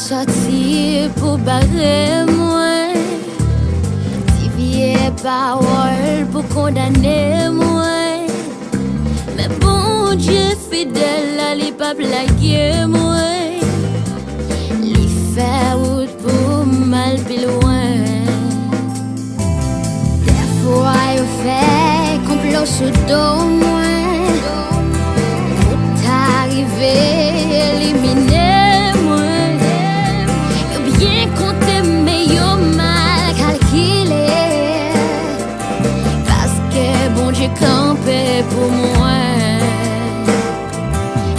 sorti pour barrer moi. Si vieille parole pour condamner moi. Mais bon Dieu fidèle, il pas blaguer moi. Il fait route pour mal plus loin. Des fois il fait complot sous dos moi. Pour t'arriver éliminer moi. Yo bien compté mais yo mal calculé. Parce que bon Dieu campé pour moi.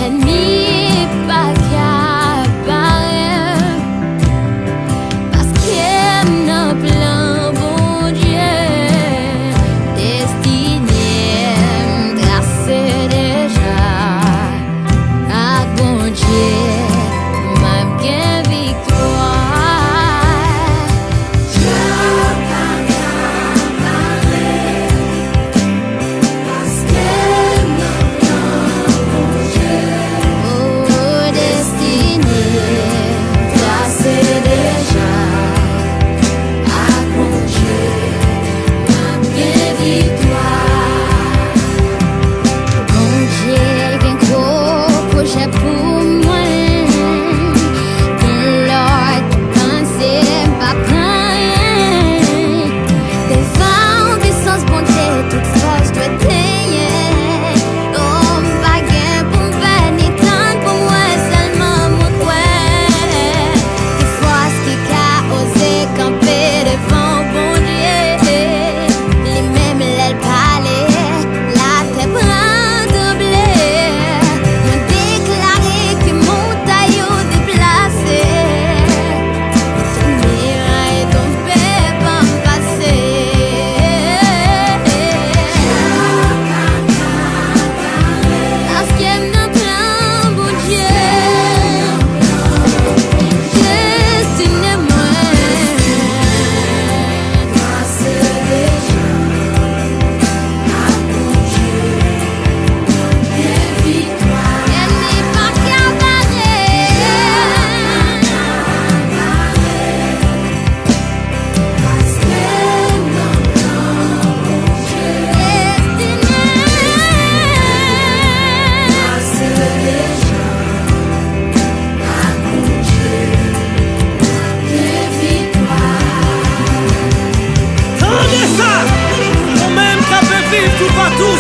Ennemi pas capable. Parce que non plan bon Dieu. Destiné tracé déjà. Ah bon Dieu.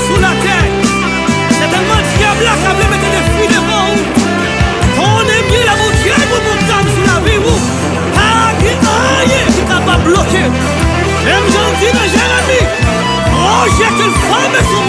Sous la terre, c'est tellement diable là qui a mettre des fruits devant vous. On est bien la montagne pour monter sous la vie vous. Ah, qui est capable de bloquer. Même gentil de Jérémie. Oh, j'ai quelle femme sur